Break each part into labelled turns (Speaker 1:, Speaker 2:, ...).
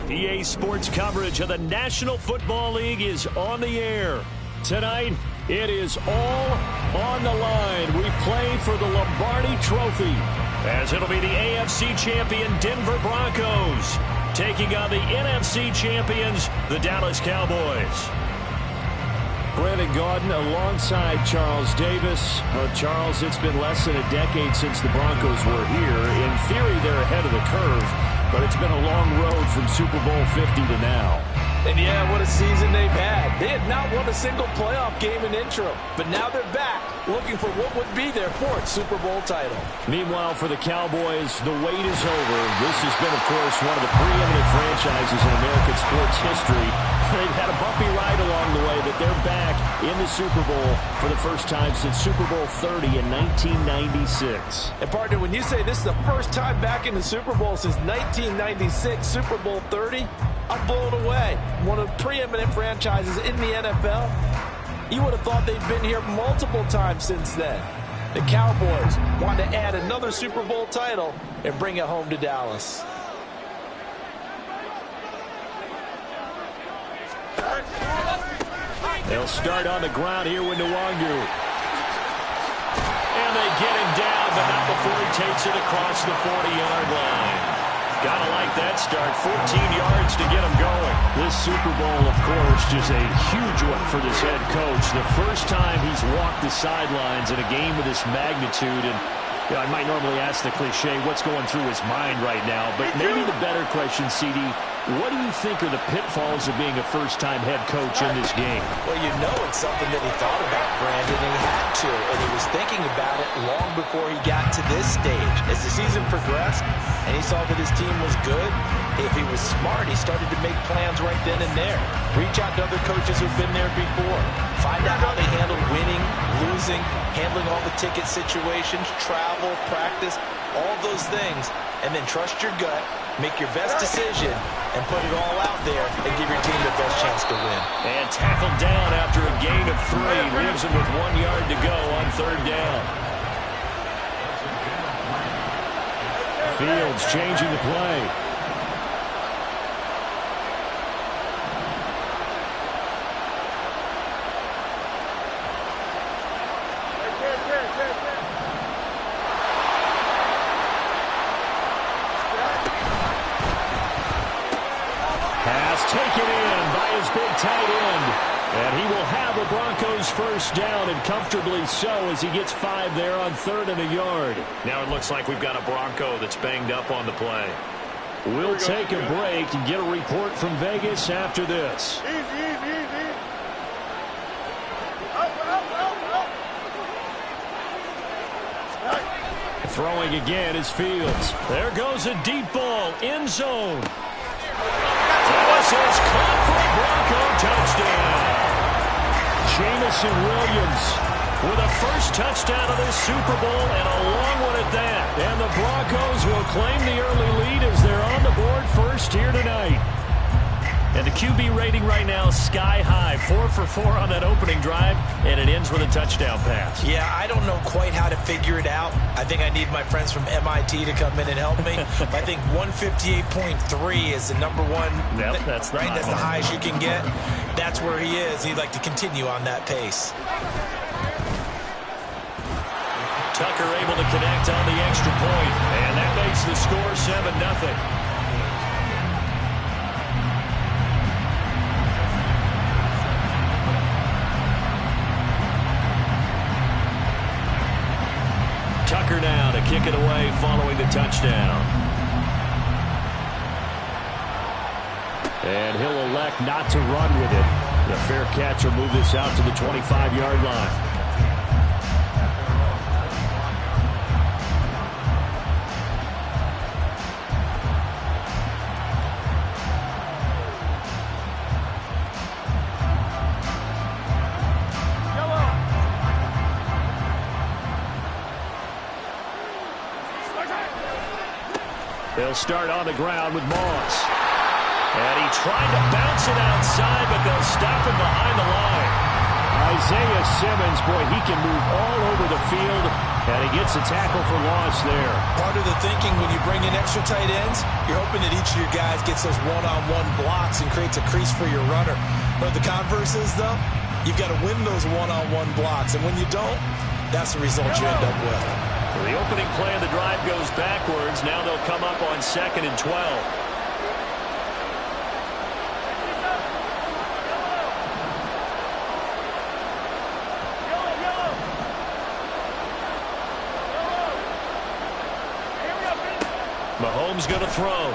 Speaker 1: EA Sports coverage of the National Football League is on the air. Tonight, it is all on the line. We play for the Lombardi Trophy, as it'll be the AFC champion Denver Broncos taking on the NFC champions, the Dallas Cowboys. Brandon Gaudin alongside Charles Davis. Charles, it's been less than a decade since the Broncos were here. In theory, they're ahead of the curve, but it's been a long road from Super Bowl 50 to now.
Speaker 2: And yeah, what a season they've had. They had not won a single playoff game in interim, but now they're back looking for what would be their fourth Super Bowl title.
Speaker 1: Meanwhile, for the Cowboys, the wait is over. This has been, of course, one of the preeminent franchises in American sports history. They've had a bumpy ride along the way, but they're back in the Super Bowl for the first time since Super Bowl 30 in 1996.
Speaker 2: And partner, when you say this is the first time back in the Super Bowl since 1996, Super Bowl 30, I'm blown away. One of the preeminent franchises in the NFL. You would have thought they'd been here multiple times since then. The Cowboys want to add another Super Bowl title and bring it home to Dallas.
Speaker 1: They'll start on the ground here with Nwangu. And they get him down, but not before he takes it across the 40-yard line. Gotta like that start. 14 yards to get him going. This Super Bowl, of course, just a huge one for this head coach. The first time he's walked the sidelines in a game of this magnitude. And you know, I might normally ask the cliche, what's going through his mind right now? But maybe the better question, CD, what do you think are the pitfalls of being a first-time head coach in this game?
Speaker 2: Well, you know it's something that he thought about, Brandon, and he had to. And he was thinking about it long before he got to this stage. As the season progressed and he saw that his team was good, if he was smart, he started to make plans right then and there. Reach out to other coaches who've been there before. Find out how they handled winning, losing, handling all the ticket situations, travel, practice, all those things. And then trust your gut, make your best decision, and put it all out there and give your team the best chance to win.
Speaker 1: And tackled down after a gain of 3. Leaves him with 1 yard to go on third down. Fields changing the play. Taken in by his big tight end. And he will have the Broncos first down, and comfortably so, as he gets 5 there on 3rd and a yard. Now it looks like we've got a Bronco that's banged up on the play. We'll take a break and get a report from Vegas after this. Throwing again is Fields. There goes a deep ball, end zone. This is caught for a Bronco touchdown. Jamison Williams with a first touchdown of this Super Bowl, and a long one at that. And the Broncos will claim the early lead as they're on the board first here tonight. And the QB rating right now sky high. 4 for 4 on that opening drive, and it ends with a touchdown pass.
Speaker 2: Yeah, I don't know quite how to figure it out. I think I need my friends from MIT to come in and help me. I think 158.3 is the number one.
Speaker 1: Yep, that's the
Speaker 2: right. That's the highest you can get. That's where he is. He'd like to continue on that pace.
Speaker 1: Tucker able to connect on the extra point, and that makes the score 7-0. Tucker now to kick it away following the touchdown. And he'll elect not to run with it. The fair catch will move this out to the 25-yard line. They'll start on the ground with Moss. And he tried to bounce it outside, but they'll stop him behind the line. Isaiah Simmons, boy, he can move all over the field, and he gets a tackle for loss there.
Speaker 2: Part of the thinking when you bring in extra tight ends, you're hoping that each of your guys gets those one-on-one blocks and creates a crease for your runner. But the converse is, though, you've got to win those one-on-one blocks, and when you don't, that's the result you end up with.
Speaker 1: So the opening play of the drive goes backwards. Now they'll come up on 2nd and 12. Mahomes going to throw.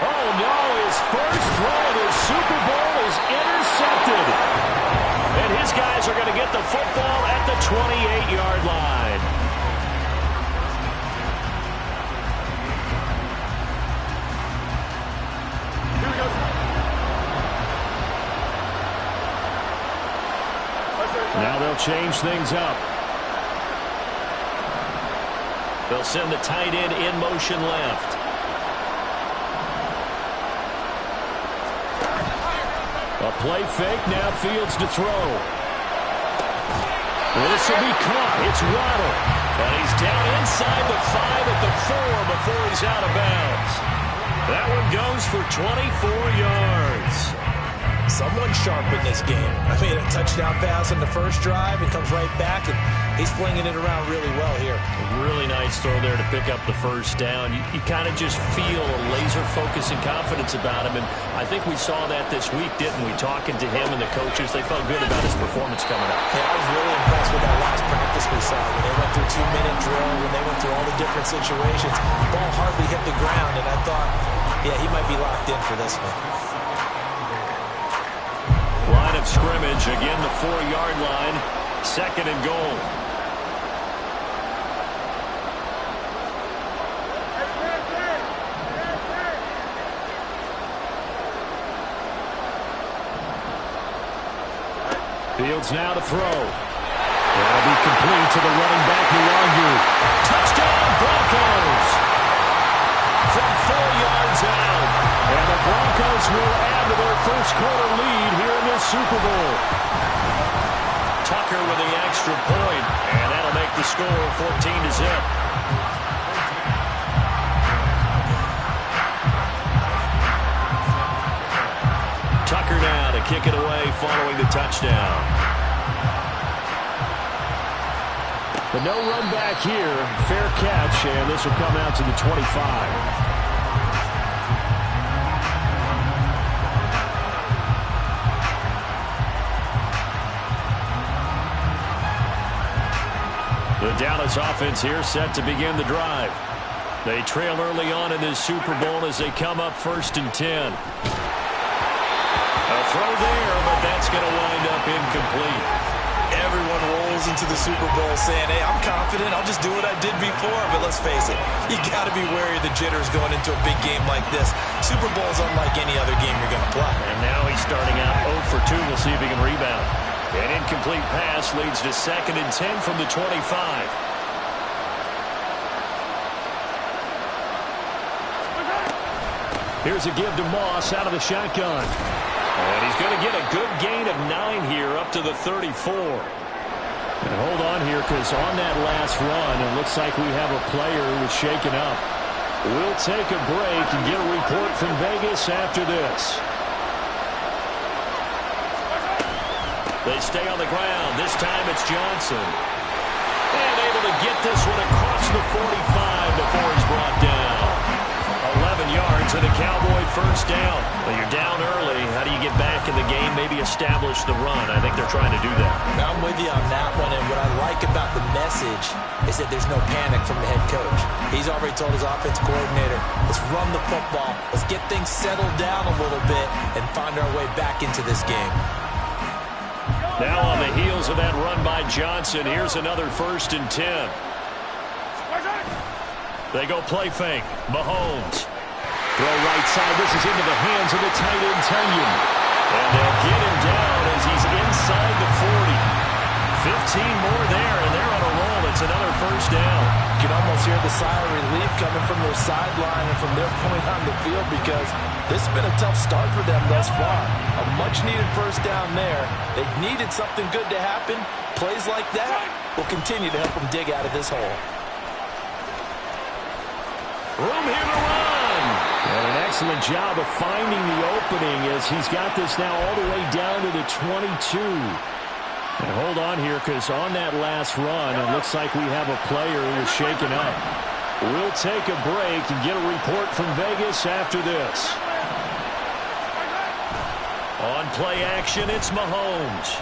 Speaker 1: Oh, no, his first throw of the Super Bowl is intercepted. And his guys are going to get the football at the 28-yard line. Here we go. Now they'll change things up. They'll send the tight end in motion left. A play fake, now Fields to throw. This will be caught. It's Waddle. And he's down inside the 5 at the 4 before he's out of bounds. That one goes for 24 yards.
Speaker 2: Someone sharp in this game. I mean, a touchdown pass on the first drive and comes right back, and he's flinging it around really well here.
Speaker 1: A really nice throw there to pick up the first down. You kind of just feel a laser focus and confidence about him, and I think we saw that this week, didn't we? Talking to him and the coaches, they felt good about his performance coming up.
Speaker 2: Yeah, I was really impressed with that last practice we saw when they went through 2-minute drill, when they went through all the different situations. The ball hardly hit the ground, and I thought, yeah, he might be locked in for this one.
Speaker 1: Line of scrimmage, again the 4-yard line, 2nd and goal. Fields now to throw. That'll be complete to the running back, Nwangu. Touchdown, Broncos! From 4 yards out. And the Broncos will add to their first quarter lead here in this Super Bowl. Tucker with the extra point, and that'll make the score 14-0. Tucker now to kick it away following the touchdown. But no run back here. Fair catch, and this will come out to the 25. The Dallas offense here set to begin the drive. They trail early on in this Super Bowl as they come up 1st and 10. A throw there, but that's going to wind up incomplete.
Speaker 2: Everyone rolls into the Super Bowl saying, hey, I'm confident, I'll just do what I did before. But let's face it, you got to be wary of the jitters going into a big game like this. Super Bowl is unlike any other game you're going to play.
Speaker 1: And now he's starting out 0 for 2. We'll see if he can rebound. An incomplete pass leads to 2nd and 10 from the 25. Here's a give to Moss out of the shotgun. And he's going to get a good gain of 9 here up to the 34. And hold on here, because on that last run, it looks like we have a player who was shaken up. We'll take a break and get a report from Vegas after this. They stay on the ground. This time it's Johnson. And able to get this one across the 45 before he's brought down. 11 yards and a Cowboy first down. Well, you're down early. How do you get back in the game? Maybe establish the run. I think they're trying to do that.
Speaker 2: I'm with you on that one, and what I like about the message is that there's no panic from the head coach. He's already told his offense coordinator, let's run the football, let's get things settled down a little bit and find our way back into this game.
Speaker 1: Now on the heels of that run by Johnson, here's another 1st and 10. They go play fake. Mahomes. Throw right side. This is into the hands of the tight end, Tunyon. And they'll get him down as he's inside the 40. 15 more there, and they're on a roll. It's another first down.
Speaker 2: can almost hear the sigh of relief coming from their sideline and from their point on the field because this has been a tough start for them thus far. A much-needed first down there. They needed something good to happen. Plays like that will continue to help them dig out of this hole.
Speaker 1: Room here to run. And an excellent job of finding the opening as he's got this now all the way down to the 22. And hold on here because on that last run, it looks like we have a player who is shaken up. We'll take a break and get a report from Vegas after this. On play action, it's Mahomes.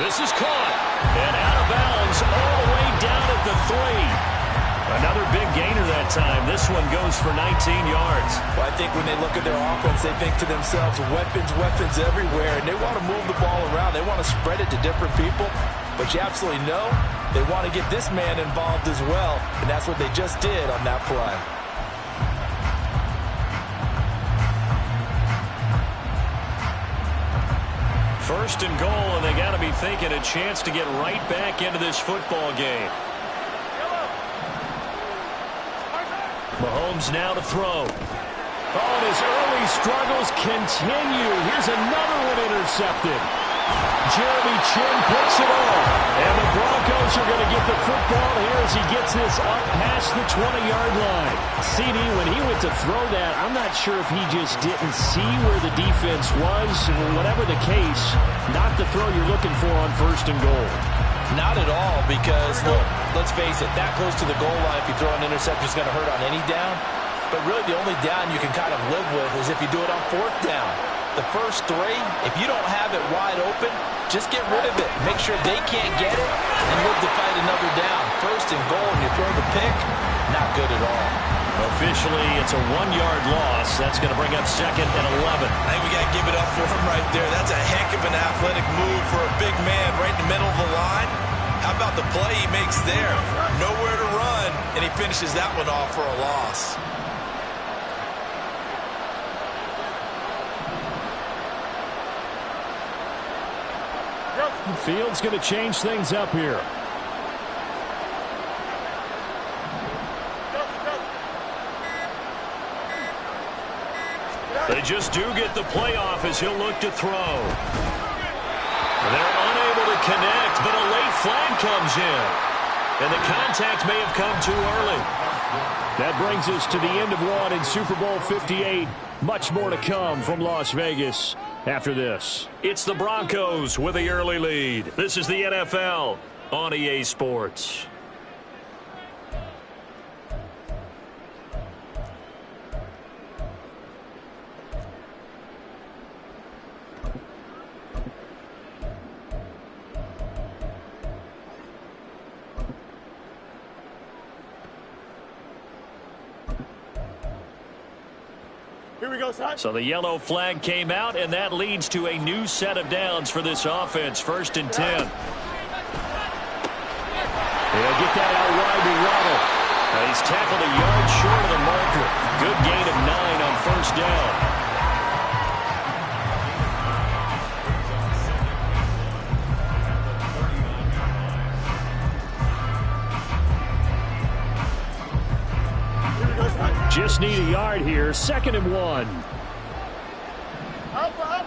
Speaker 1: This is caught. And out of bounds all the way down at the 3. Another big gainer that time. This one goes for 19 yards.
Speaker 2: Well, I think when they look at their offense, they think to themselves, weapons, weapons everywhere, and they want to move the ball around. They want to spread it to different people. But you absolutely know they want to get this man involved as well, and that's what they just did on that play.
Speaker 1: First and goal, and they got to be thinking a chance to get right back into this football game. Mahomes now to throw. Oh, and his early struggles continue. Here's another one intercepted. Jeremy Chin picks it off. And the Broncos are going to get the football here as he gets this up past the 20-yard line. CD, when he went to throw that, I'm not sure if he just didn't see where the defense was. Whatever the case, not the throw you're looking for on first and goal.
Speaker 2: Not at all, because, look, let's face it, that close to the goal line, if you throw an interception, is going to hurt on any down. But really, the only down you can kind of live with is if you do it on fourth down. The first 3, if you don't have it wide open, just get rid of it. Make sure they can't get it and live to fight another down. First and goal, and you throw the pick, not good at all.
Speaker 1: Officially, it's a 1-yard loss. That's going to bring up second and 11.
Speaker 3: I think we got to give it up for him right there. That's a heck of an athletic move for a big man right in the middle of the line. How about the play he makes there? Nowhere to run, and he finishes that one off for a loss.
Speaker 1: The field's going to change things up here. They just do get the playoff as he'll look to throw. They're unable to connect, but a late flag comes in. And the contact may have come too early. That brings us to the end of one in Super Bowl 58. Much more to come from Las Vegas after this. It's the Broncos with the early lead. This is the NFL on EA Sports. So the yellow flag came out, and that leads to a new set of downs for this offense. First and 10. They'll get that out wide to Waddle. He's tackled a yard short of the marker. Good gain of 9 on first down. Just need a yard here. Second and 1.
Speaker 4: Alpha.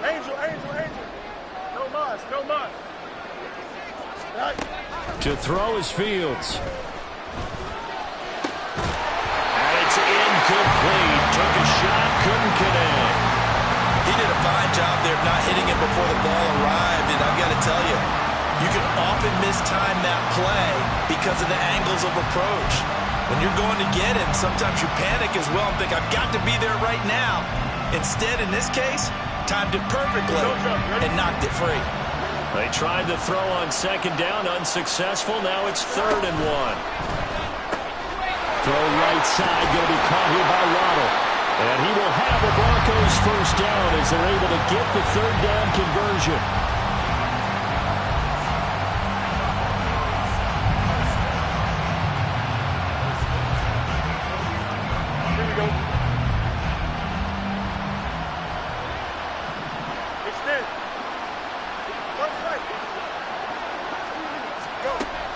Speaker 4: Angel. No mas. Right.
Speaker 1: To throw is Fields. And it's incomplete. Took a shot, couldn't connect.
Speaker 3: He did a fine job there of not hitting it before the ball arrived, and I've got to tell you, you can often mistime that play because of the angles of approach. When you're going to get him, sometimes you panic as well and think, I've got to be there right now. Instead, in this case, timed it perfectly and knocked it free.
Speaker 1: They tried to throw on second down, unsuccessful. Now it's third and 1. Throw right side, going to be caught here by Waddle. And he will have the Broncos first down as they're able to get the third down conversion.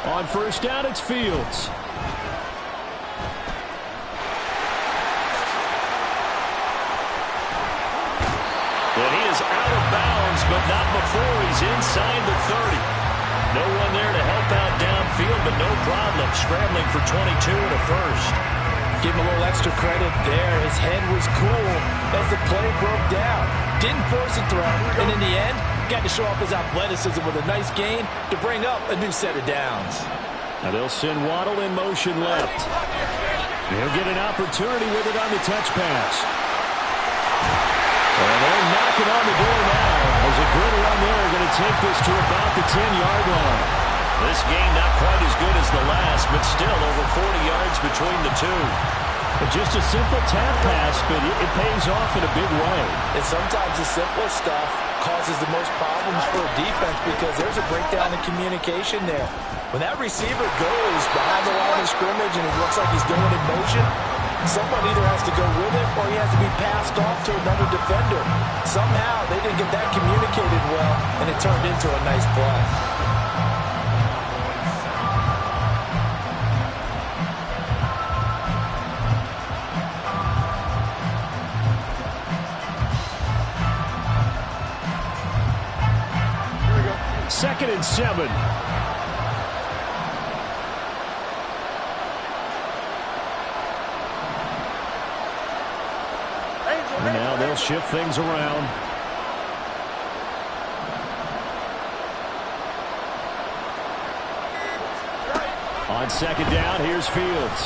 Speaker 1: On first down, it's Fields. And he is out of bounds, but not before he's inside the 30. No one there to help out downfield, but no problem scrambling for 22 and a first.
Speaker 2: Give him a little extra credit there. His head was cool as the play broke down. Didn't force a throw, and in the end, got to show off his athleticism with a nice gain to bring up a new set of downs.
Speaker 1: Now they'll send Waddle in motion left. He'll get an opportunity with it on the touch pass. And they're knocking on the door now as a good run there going to take this to about the 10-yard line. This game not quite as good as the last, but still over 40 yards between the two. But just a simple tap pass, but it pays off in a big way.
Speaker 2: And sometimes the simple stuff causes the most problems for a defense because there's a breakdown in communication there. When that receiver goes behind the line of scrimmage and it looks like he's going in motion, someone either has to go with it or he has to be passed off to another defender. Somehow they didn't get that communicated well, and it turned into a nice play.
Speaker 1: Second and 7. And now they'll shift things around. On second down, here's Fields.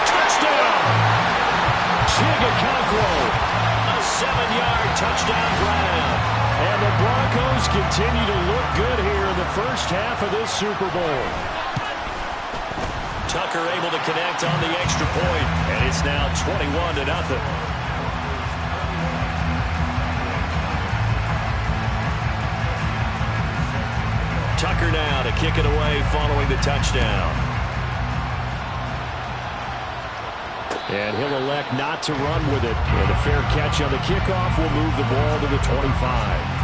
Speaker 1: Touchdown! Chigakonkwo. A 7-yard touchdown grab. And the Broncos continue to look good here in the first half of this Super Bowl. Tucker able to connect on the extra point, and it's now 21-0. Tucker now to kick it away following the touchdown. And he'll elect not to run with it. And a fair catch on the kickoff will move the ball to the 25.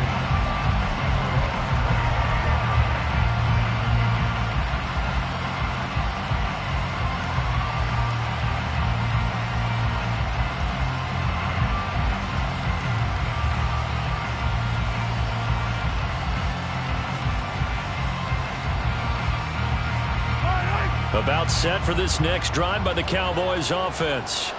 Speaker 1: About set for this next drive by the Cowboys offense.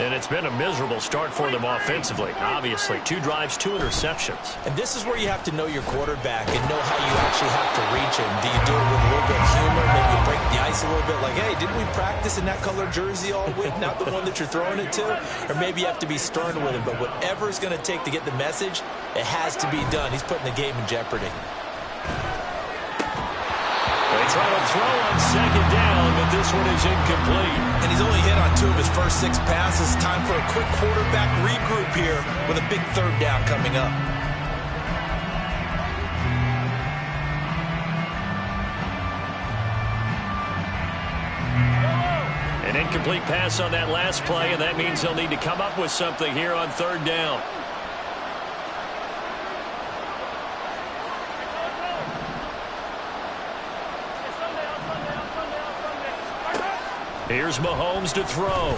Speaker 1: And it's been a miserable start for them offensively. Obviously, 2 drives, 2 interceptions.
Speaker 2: And this is where you have to know your quarterback and know how you actually have to reach him. Do you do it with a little bit of humor? Maybe you break the ice a little bit like, hey, didn't we practice in that color jersey all week? Not the one that you're throwing it to? Or maybe you have to be stern with him. But whatever it's going to take to get the message, it has to be done. He's putting the game in jeopardy.
Speaker 1: They try to throw on second down, but this one is incomplete.
Speaker 3: And he's only hit on 2 of his first 6 passes. Time for a quick quarterback regroup here with a big third down coming up.
Speaker 1: An incomplete pass on that last play, and that means they'll need to come up with something here on third down. Here's Mahomes to throw.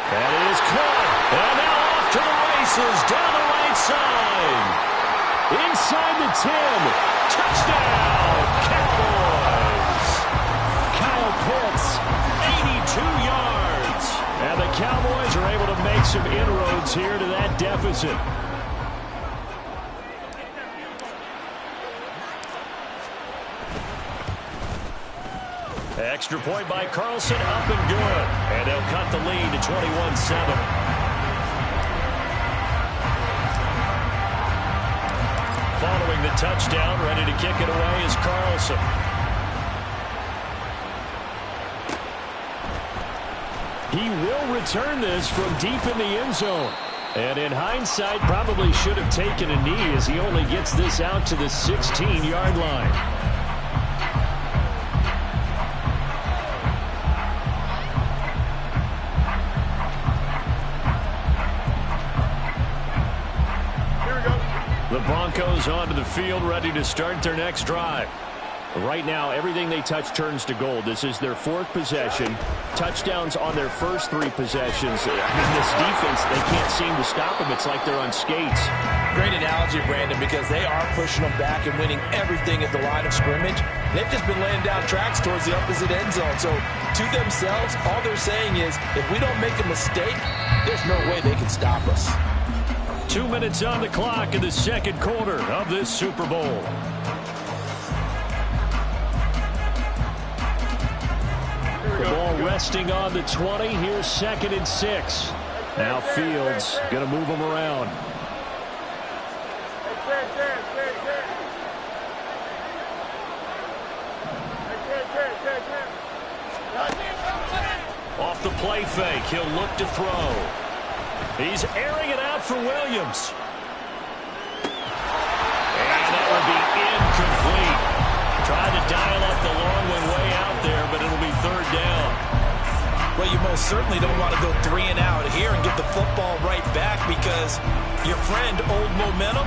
Speaker 1: That is caught. And now off to the races down the right side. Inside the 10. Touchdown, Cowboys. Kyle Pitts, 82 yards. And the Cowboys are able to make some inroads here to that deficit. Extra point by Carlson, up and good. And they'll cut the lead to 21-7. Following the touchdown, ready to kick it away is Carlson. He will return this from deep in the end zone. And in hindsight, probably should have taken a knee as he only gets this out to the 16-yard line. The Broncos onto the field, ready to start their next drive. Right now, everything they touch turns to gold. This is their 4th possession. Touchdowns on their first 3 possessions. I mean, this defense, they can't seem to stop them. It's like they're on skates.
Speaker 3: Great analogy, Brandon, because they are pushing them back and winning everything at the line of scrimmage. They've just been laying down tracks towards the opposite end zone. So to themselves, all they're saying is, if we don't make a mistake, there's no way they can stop us.
Speaker 1: 2 minutes on the clock in the second quarter of this Super Bowl. The ball resting on the 20. Here's 2nd and 6. Now Fields going to move them around. Off the play fake, he'll look to throw. He's airing it out for Williams. And that will be incomplete. Tried to dial up the long one way out there, but it'll be 3rd down.
Speaker 3: Well, you most certainly don't want to go 3 and out here and get the football right back, because your friend, Old Momentum,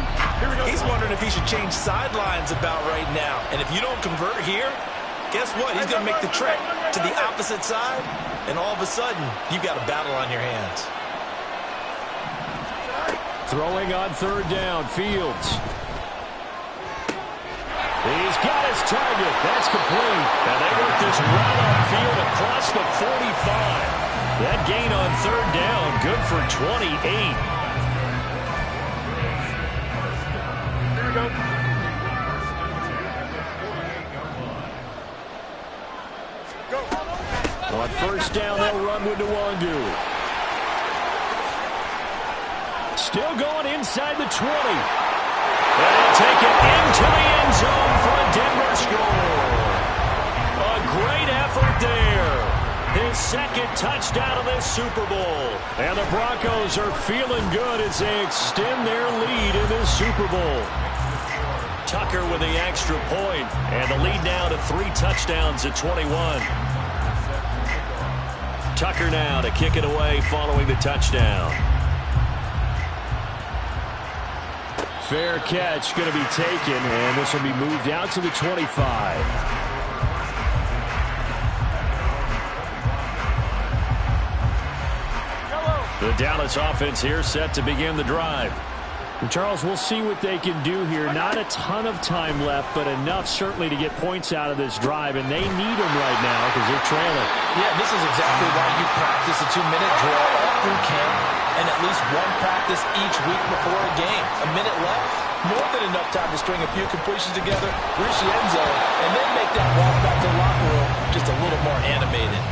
Speaker 3: he's wondering if he should change sidelines about right now. And if you don't convert here, guess what? He's going to make the trek to the opposite side, and all of a sudden, you've got a battle on your hands.
Speaker 1: Throwing on 3rd down, Fields. He's got his target. That's complete. And they work this run on field across the 45. That gain on 3rd down, good for 28.
Speaker 4: Here we go.
Speaker 1: On 1st down, they'll run with Nwangu. Still going inside the 20. And he'll take it into the end zone for a Denver score. A great effort there. His 2nd touchdown of this Super Bowl. And the Broncos are feeling good as they extend their lead in this Super Bowl. Tucker with the extra point, and the lead now to 3 touchdowns at 21. Tucker now to kick it away following the touchdown. Fair catch going to be taken, and this will be moved out to the 25. The Dallas offense here set to begin the drive. And Charles, we'll see what they can do here. Not a ton of time left, but enough certainly to get points out of this drive, and they need them right now because they're trailing.
Speaker 3: Yeah, this is exactly why you practice a 2-minute drill all through camp, and at least one practice each week before a game. A minute left, more than enough time to string a few completions together, reach the end zone, and then make that walk back to the locker room just a little more animated.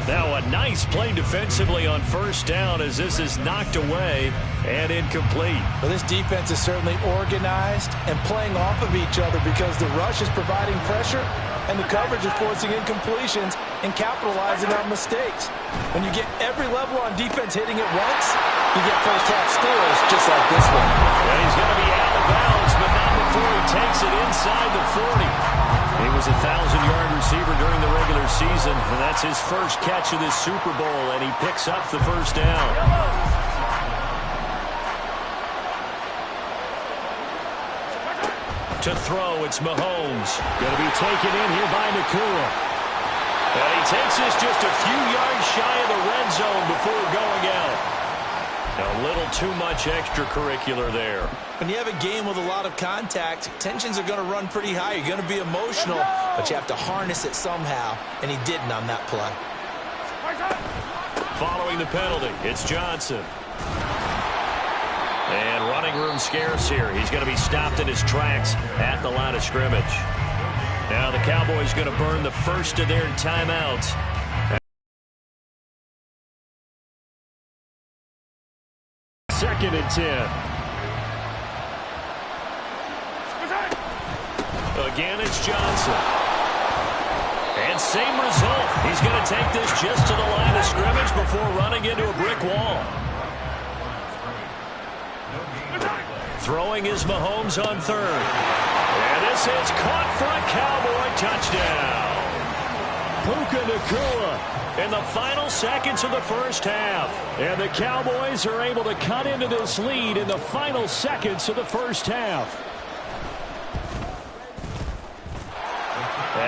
Speaker 1: Now a nice play defensively on 1st down as this is knocked away and incomplete.
Speaker 3: Well, this defense is certainly organized and playing off of each other because the rush is providing pressure and the coverage is forcing incompletions and capitalizing on mistakes. When you get every level on defense hitting at once, you get first-half scores just like this one.
Speaker 1: And he's going to be out of bounds, but not before he takes it inside the 40. He was a 1,000-yard receiver during the regular season, and that's his first catch of this Super Bowl, and he picks up the 1st down. To throw, it's Mahomes. Going to be taken in here by Nakua. And he takes this just a few yards shy of the red zone before going out. A little too much extracurricular there.
Speaker 3: When you have a game with a lot of contact, tensions are going to run pretty high. You're going to be emotional, but you have to harness it somehow, and he didn't on that play.
Speaker 1: Following the penalty, it's Johnson. And running room scarce here. He's going to be stopped in his tracks at the line of scrimmage. Now the Cowboys going to burn the first of their timeouts. 2nd and 10. Again, it's Johnson. And same result. He's going to take this just to the line of scrimmage before running into a brick wall. Throwing is Mahomes on 3rd. And this is caught for a Cowboy touchdown. Puka Nakua in the final seconds of the 1st half. And the Cowboys are able to cut into this lead in the final seconds of the 1st half.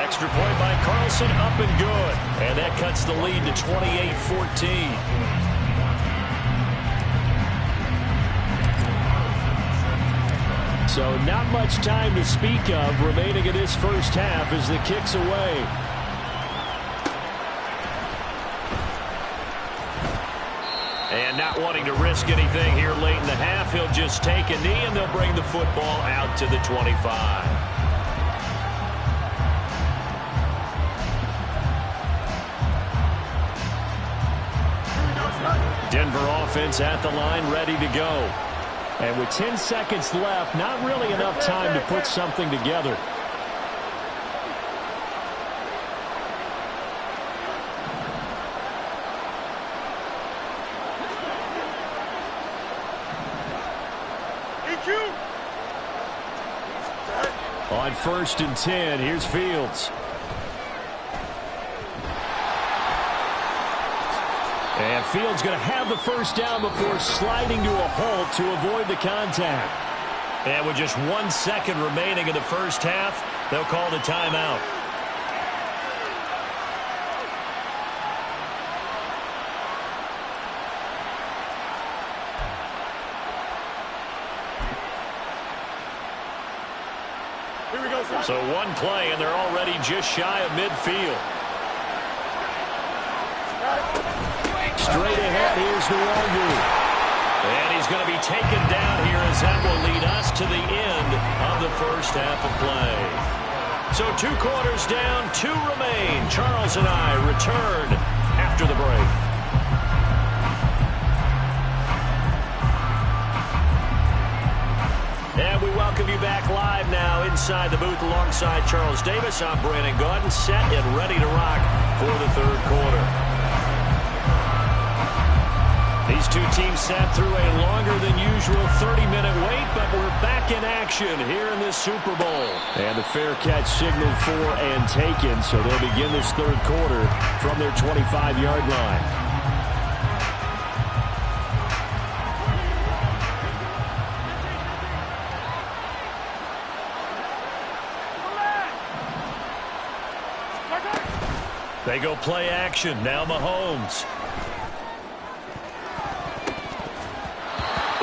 Speaker 1: Extra point by Carlson, up and good. And that cuts the lead to 28-14. So not much time to speak of remaining in this first half as the kick's away. And not wanting to risk anything here late in the half, he'll just take a knee and they'll bring the football out to the 25. Denver offense at the line, ready to go. And with 10 seconds left, not really enough time to put something together. On 1st and 10, here's Fields. And Fields going to have the first down before sliding to a halt to avoid the contact. And with just 1 second remaining in the first half, they'll call the timeout.
Speaker 4: Here we go, sir.
Speaker 1: So one play, and they're already just shy of midfield. Straight ahead, here's Nwangu. And he's going to be taken down here as that will lead us to the end of the first half of play. So 2 quarters down, 2 remain. Charles and I return after the break. And we welcome you back live now inside the booth alongside Charles Davis. I'm Brandon Gaudin, set and ready to rock for the third quarter. These two teams sat through a longer than usual 30-minute wait, but we're back in action here in this Super Bowl. And the fair catch signaled for and taken, so they'll begin this third quarter from their 25-yard line. They go play action. Now Mahomes.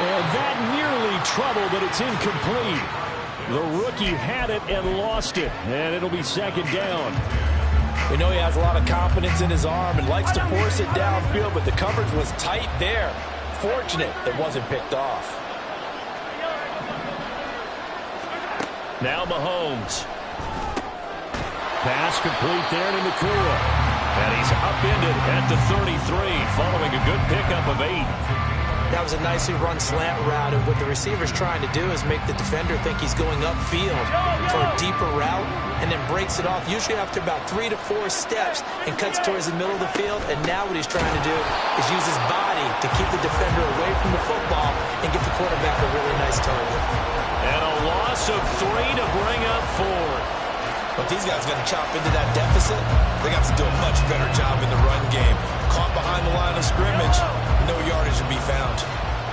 Speaker 1: And that nearly trouble, but it's incomplete. The rookie had it and lost it, and it'll be second down.
Speaker 2: We know he has a lot of confidence in his arm and likes to force it downfield, but the coverage was tight there. Fortunate it wasn't picked off.
Speaker 1: Now Mahomes. Pass complete there to Nakua. And he's upended at the 33 following a good pickup of 8.
Speaker 2: That was a nicely run slant route, and what the receiver's trying to do is make the defender think he's going upfield for a deeper route and then breaks it off, usually after about 3 to 4 steps, and cuts towards the middle of the field. And now what he's trying to do is use his body to keep the defender away from the football and get the quarterback a really nice target.
Speaker 1: And a loss of 3 to bring up 4.
Speaker 3: But these guys got to chop into that deficit. They got to do a much better job in the run game. Caught behind the line of scrimmage, no yardage to be found.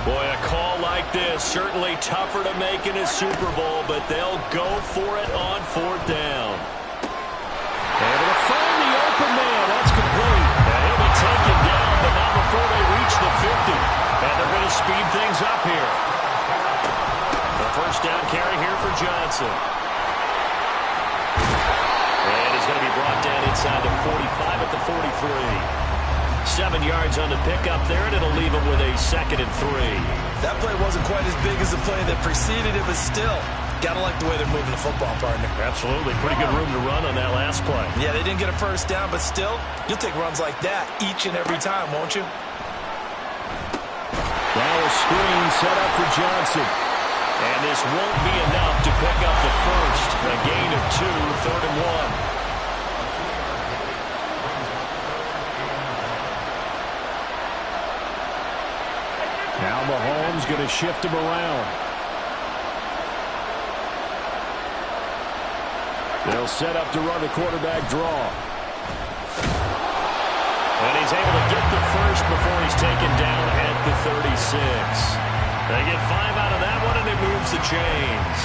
Speaker 1: Boy, a call like this, certainly tougher to make in a Super Bowl, but they'll go for it on 4th down. Able to find the open man. That's complete. And he'll be taken down, but not before they reach the 50. And they're going to speed things up here. The first down carry here for Johnson. And he's going to be brought down inside the 45 at the 43. 7 yards on the pickup there, and it'll leave him with a 2nd and 3.
Speaker 3: That play wasn't quite as big as the play that preceded it, but still, got to like the way they're moving the football, partner.
Speaker 1: Absolutely. Pretty good room to run on that last play.
Speaker 3: Yeah, they didn't get a first down, but still, you'll take runs like that each and every time, won't you?
Speaker 1: Now a screen set up for Johnson. And this won't be enough to pick up the first. A gain of 2, 3rd and 1. Now Mahomes going to shift him around. They'll set up to run the quarterback draw. And he's able to get the first before he's taken down at the 36. They get 5 out of that one, and it moves the chains.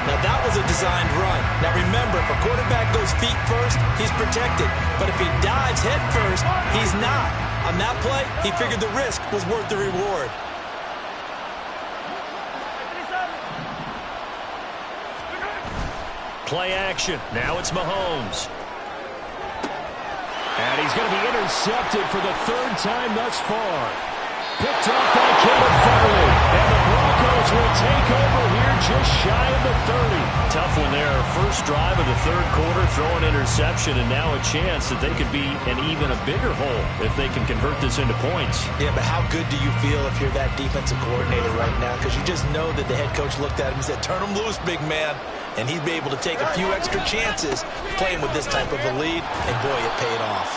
Speaker 2: Now, that was a designed run. Now, remember, if a quarterback goes feet first, he's protected. But if he dives head first, he's not. On that play, he figured the risk was worth the reward.
Speaker 1: Play action. Now it's Mahomes. And he's going to be intercepted for the third time thus far. Picked off by Caleb Farley. And the Broncos will take over here just shy of the 30. Tough one there. First drive of the third quarter, throw an interception, and now a chance that they could be in even a bigger hole if they can convert this into points.
Speaker 2: Yeah, but how good do you feel if you're that defensive coordinator right now? Because you just know that the head coach looked at him and said, turn him loose, big man. And he'd be able to take a few extra chances playing with this type of a lead, and boy, it paid off.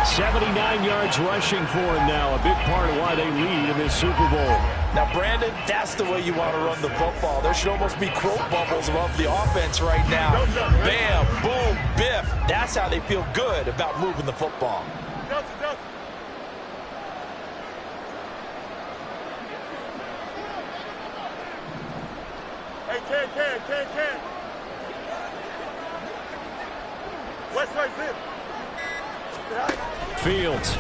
Speaker 1: 79 yards rushing for him now, a big part of why they lead in this Super Bowl.
Speaker 2: Now, Brandon, that's the way you want to run the football. There should almost be quote bubbles above the offense right now. Bam, boom, biff. That's how they feel good about moving the football.
Speaker 4: Hey, Ken. West side zip.
Speaker 1: Fields.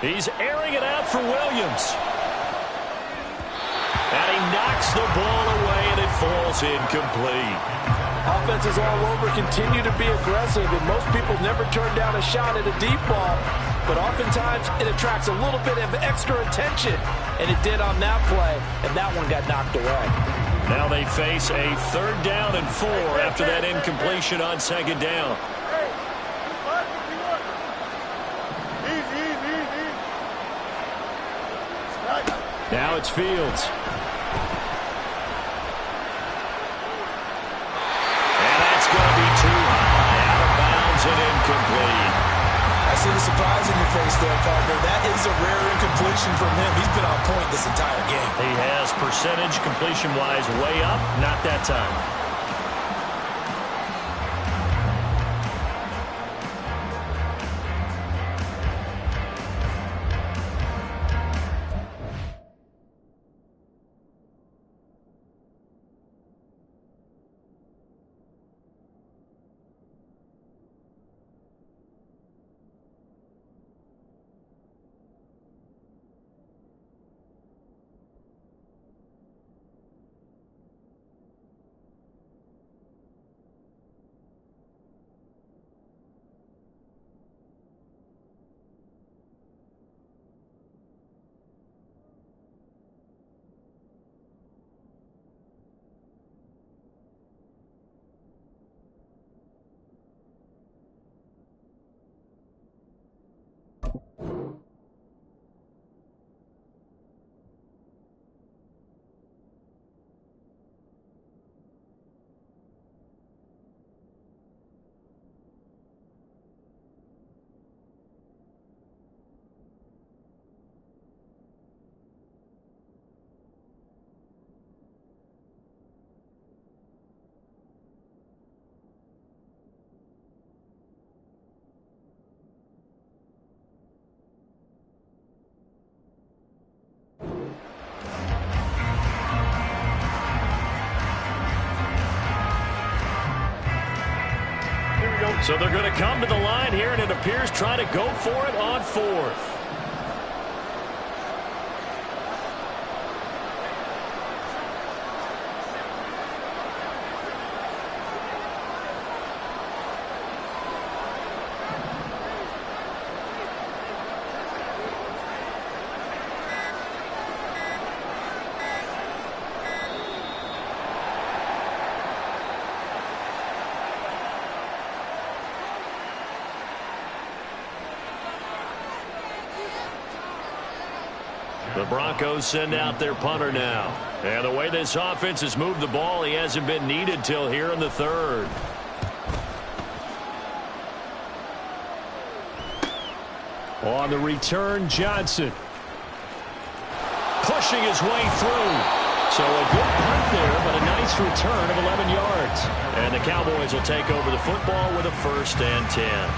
Speaker 1: He's airing it out for Williams. And he knocks the ball away, and it falls incomplete.
Speaker 2: Offenses all over continue to be aggressive, and most people never turn down a shot at a deep ball. But oftentimes, it attracts a little bit of extra attention, and it did on that play, and that one got knocked away.
Speaker 1: Now they face a 3rd down and 4 after that incompletion on 2nd down. Now it's Fields. And that's going to be too high, out of bounds and incomplete.
Speaker 2: I see the surprise in your face there, partner. That is a rare incompletion from him. He's been on point this entire game.
Speaker 1: He has percentage completion-wise way up, not that time. So they're going to come to the line here, and it appears trying to go for it on 4th. The Broncos send out their punter now. And the way this offense has moved the ball, he hasn't been needed till here in the 3rd. On the return, Johnson. Pushing his way through. So a good punt there, but a nice return of 11 yards. And the Cowboys will take over the football with a 1st and 10.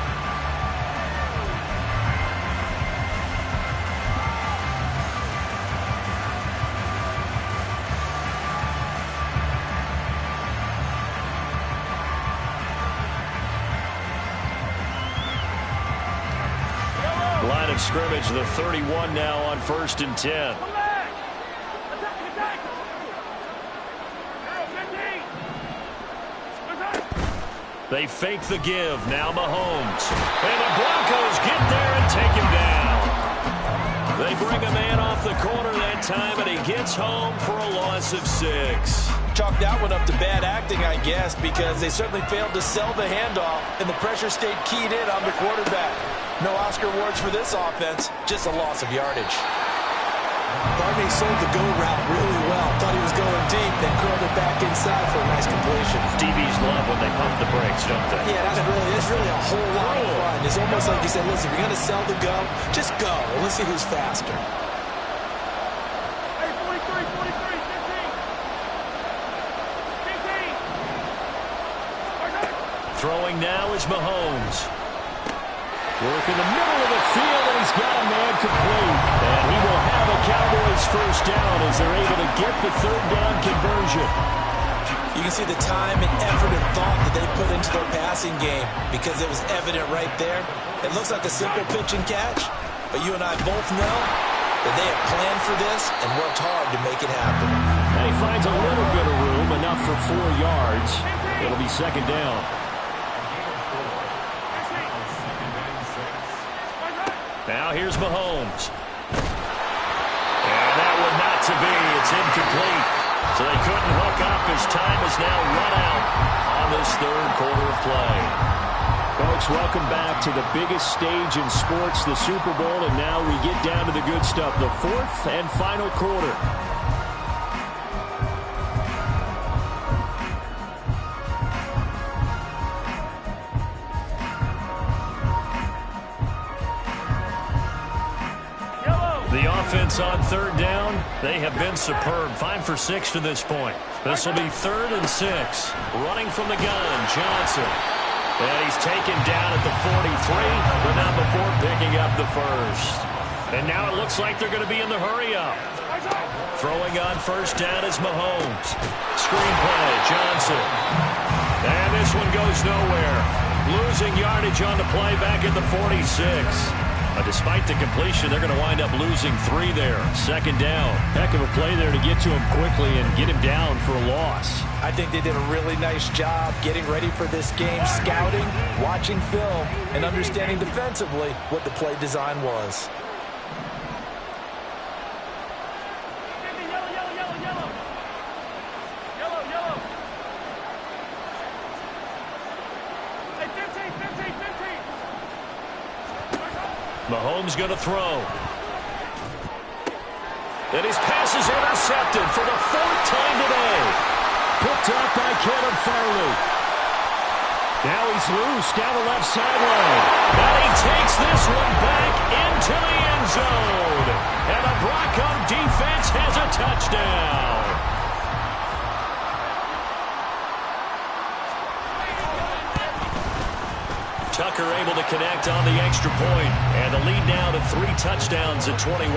Speaker 1: Line of scrimmage, the 31 now on 1st and 10. They fake the give. Now Mahomes. And the Broncos get there and take him down. They bring a man off the corner that time, and he gets home for a loss of 6.
Speaker 2: Chalk that one up to bad acting, I guess, because they certainly failed to sell the handoff, and the pressure stayed keyed in on the quarterback. No Oscar awards for this offense, just a loss of yardage.
Speaker 3: Barney sold the go route really well. Thought he was going deep, then curled it back inside for a nice completion.
Speaker 1: DBs love when they pump the brakes, don't they?
Speaker 2: Yeah, that's really a whole lot of fun. It's almost like you said, listen, if you're going to sell the go, just go. Let's see who's faster.
Speaker 4: Hey, 43, 15.
Speaker 1: Throwing now is Mahomes. Work in the middle of the field, and he's got a man complete. And he will have a Cowboys first down as they're able to get the 3rd down conversion.
Speaker 2: You can see the time and effort and thought that they put into their passing game because it was evident right there. It looks like a simple pitch and catch, but you and I both know that they have planned for this and worked hard to make it happen.
Speaker 1: And he finds a little bit of room, enough for 4 yards. It'll be 2nd down. Now here's Mahomes. And that one not to be. It's incomplete. So they couldn't hook up as time is now run out on this 3rd quarter of play. Folks, welcome back to the biggest stage in sports, the Super Bowl, and now we get down to the good stuff, the 4th and final quarter. The offense on 3rd down, they have been superb. 5 for 6 to this point. This will be 3rd and 6. Running from the gun, Johnson. And he's taken down at the 43, but not before picking up the 1st. And now it looks like they're going to be in the hurry-up. Throwing on 1st down is Mahomes. Screen play, Johnson. And this one goes nowhere. Losing yardage on the play back at the 46. Despite the completion, they're going to wind up losing 3 there. 2nd down. Heck of a play there to get to him quickly and get him down for a loss.
Speaker 2: I think they did a really nice job getting ready for this game, scouting, watching film, and understanding defensively what the play design was.
Speaker 1: Mahomes going to throw. And his pass is intercepted for the 4th time today. Picked up by Caleb Farley. Now he's loose down the left sideline. And he takes this one back into the end zone. And the Bronco defense has a touchdown. Tucker able to connect on the extra point, and the lead now to 3 touchdowns at 21.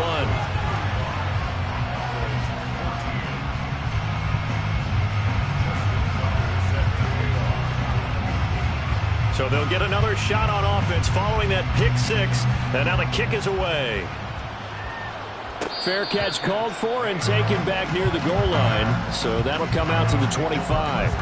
Speaker 1: So they'll get another shot on offense following that pick 6, and now the kick is away. Fair catch called for and taken back near the goal line, so that'll come out to the 25.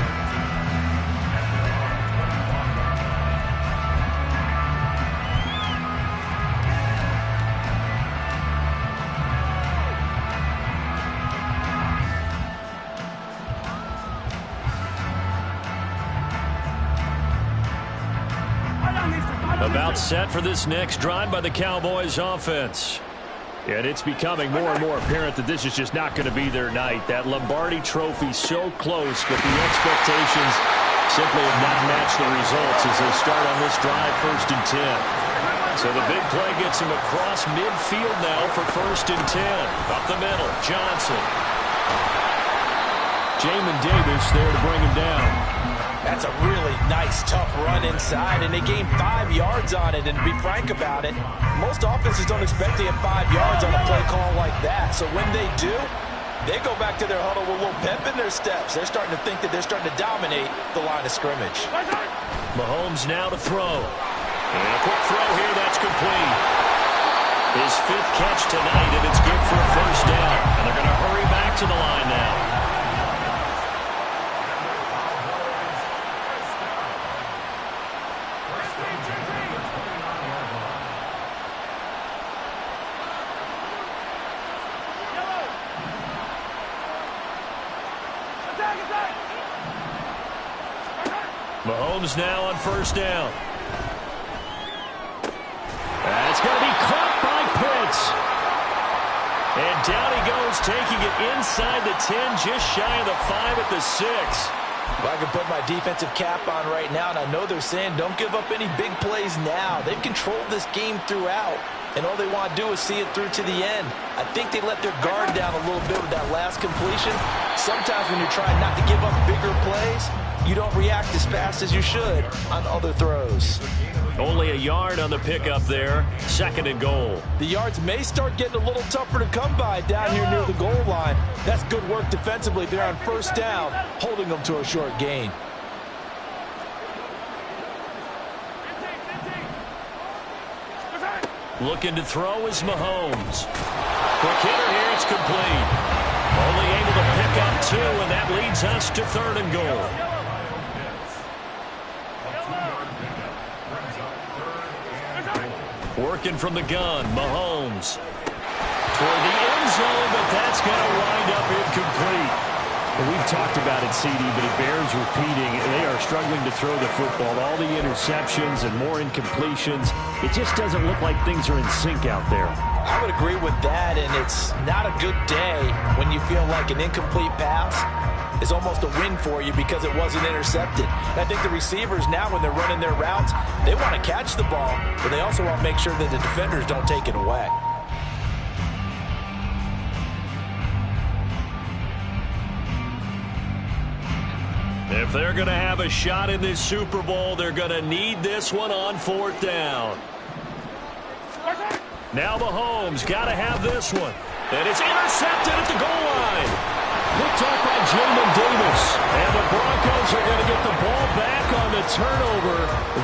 Speaker 1: About set for this next drive by the Cowboys offense. And it's becoming more and more apparent that this is just not going to be their night. That Lombardi trophy so close, but the expectations simply have not matched the results as they start on this drive 1st and 10. So the big play gets him across midfield now for 1st and 10. Up the middle, Johnson. Jamin Davis there to bring him down.
Speaker 2: That's a really nice, tough run inside, and they gained 5 yards on it. And to be frank about it, most offenses don't expect to get 5 yards on a play call like that. So when they do, they go back to their huddle with a little pep in their steps. They're starting to think that they're starting to dominate the line of scrimmage.
Speaker 1: Mahomes now to throw. And a quick throw here, that's complete. His 5th catch tonight, and it's good for a first down. And they're going to hurry back to the line now. Mahomes now on first down. That's going to be caught by Pitts. And down he goes, taking it inside the 10, just shy of the 5 at the 6.
Speaker 2: Well, I can put my defensive cap on right now, and I know they're saying don't give up any big plays now. They've controlled this game throughout, and all they want to do is see it through to the end. I think they let their guard down a little bit with that last completion. Sometimes when you're trying not to give up bigger plays, you don't react as fast as you should on other throws.
Speaker 1: Only a yard on the pickup there. 2nd and goal.
Speaker 2: The yards may start getting a little tougher to come by down here near the goal line. That's good work defensively there on first down, holding them to a short gain.
Speaker 1: Looking to throw is Mahomes. Quick hitter here, it's complete. Only able to pick up 2, and that leads us to 3rd and goal. Working from the gun, Mahomes. Toward the end zone, but that's going to wind up incomplete.
Speaker 5: Well, we've talked about it, CD, but it bears repeating. They are struggling to throw the football. All the interceptions and more incompletions. It just doesn't look like things are in sync out there.
Speaker 2: I would agree with that, and it's not a good day when you feel like an incomplete pass is almost a win for you because it wasn't intercepted. And I think the receivers now, when they're running their routes, they want to catch the ball, but they also want to make sure that the defenders don't take it away.
Speaker 1: If they're going to have a shot in this Super Bowl, they're going to need this one on 4th down. Now Mahomes got to have this one. And it's intercepted at the goal line. Picked up by Jamin Davis. And the Broncos are going to get the ball back on the turnover.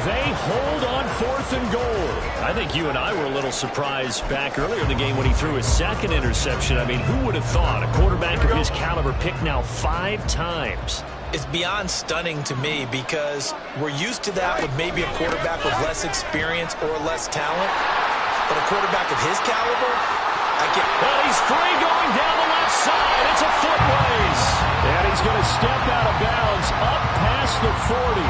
Speaker 1: They hold on 4th and goal. I think you and I were a little surprised back earlier in the game when he threw his 2nd interception. I mean, who would have thought a quarterback of his caliber picked now 5 times?
Speaker 2: It's beyond stunning to me because we're used to that with maybe a quarterback with less experience or less talent. But a quarterback of his caliber,
Speaker 1: Well, he's free going down the left side. It's a foot race. And he's going to step out of bounds up past the 40.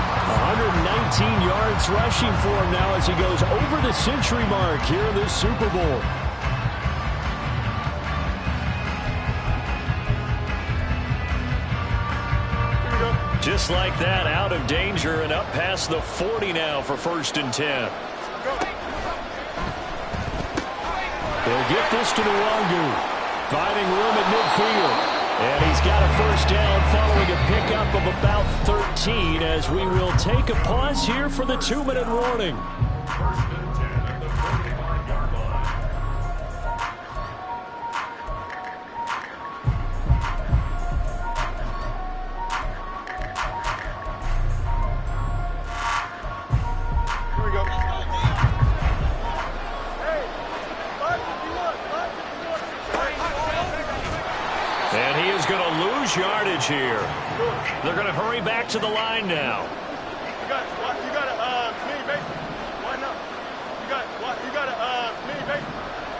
Speaker 1: 119 yards rushing for him now as he goes over the century mark here in this Super Bowl. Just like that, out of danger and up past the 40 now for 1st and 10. They'll get this to Nwangu, finding room at midfield. And he's got a first down following a pickup of about 13 as we will take a pause here for the 2-minute warning. And he is going to lose yardage here. They're going to hurry back to the line now.
Speaker 4: You got a mini base. Why not? You got a mini base.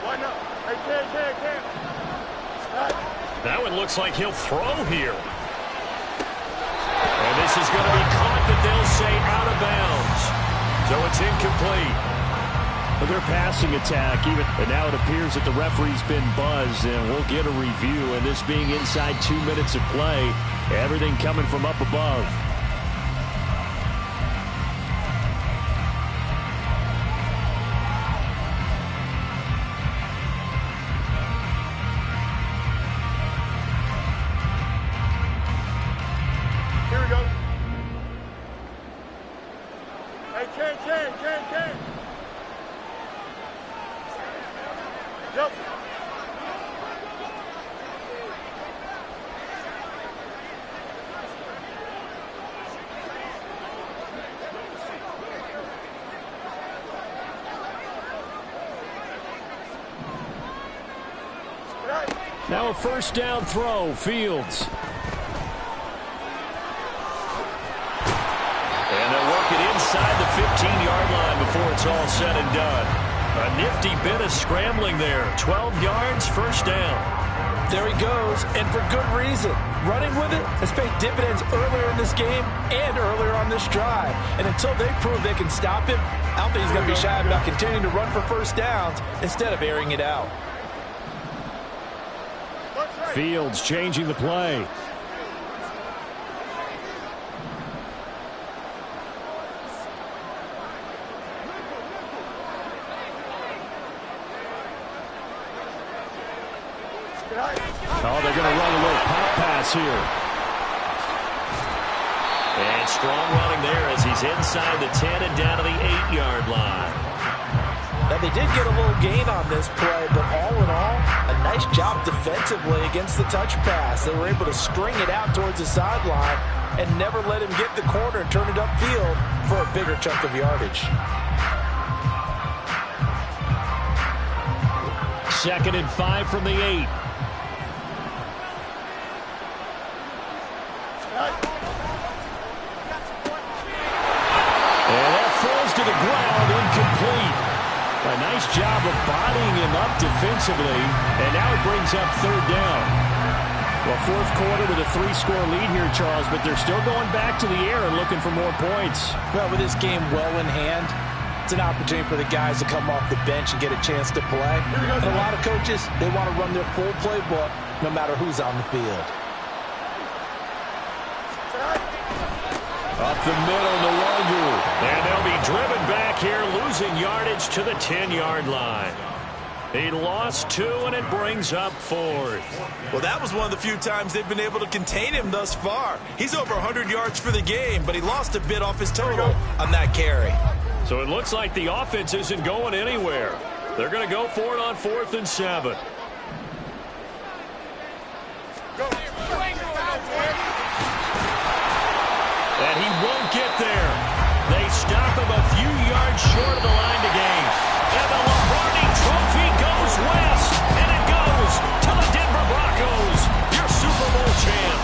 Speaker 4: Why not? Hey, Cam.
Speaker 1: That one looks like he'll throw here. And this is going to be caught, but they'll say out of bounds. So it's incomplete.
Speaker 5: But their passing attack, and now it appears that the referee's been buzzed, and we'll get a review. And this being inside 2 minutes of play, everything coming from up above.
Speaker 4: Here we go. Hey, Ken. Yep.
Speaker 1: Now a first down throw, Fields. And they'll work it inside the 15-yard line before it's all said and done. A nifty bit of scrambling there. 12 yards, first down.
Speaker 2: There he goes, and for good reason. Running with it has paid dividends earlier in this game and earlier on this drive. And until they prove they can stop him, I don't think he's going to be shy about continuing to run for first downs instead of airing it out.
Speaker 1: Fields changing the play. Oh, they're going to run a little pop pass here. And strong running there as he's inside the 10 and down to the 8-yard line.
Speaker 2: Now, they did get a little gain on this play, but all in all, a nice job defensively against the touch pass. They were able to string it out towards the sideline and never let him get the corner and turn it upfield for a bigger chunk of yardage.
Speaker 1: 2nd and 5 from the 8. And that falls to the ground, incomplete. A nice job of bodying him up defensively, and now it brings up 3rd down. Well, 4th quarter with a 3-score lead here, Charles, but they're still going back to the air and looking for more points.
Speaker 2: Well, with this game well in hand, it's an opportunity for the guys to come off the bench and get a chance to play. And a lot of coaches, they want to run their full playbook no matter who's on the field.
Speaker 1: Up the middle, Nwogu. And they'll be driven back here, losing yardage to the 10-yard line. He lost 2, and it brings up 4th.
Speaker 3: Well, that was one of the few times they've been able to contain him thus far. He's over 100 yards for the game, but he lost a bit off his total on that carry.
Speaker 1: So it looks like the offense isn't going anywhere. They're going to go for it on 4th and 7. And he won't get there. They stop him a few yards short of the line to gain.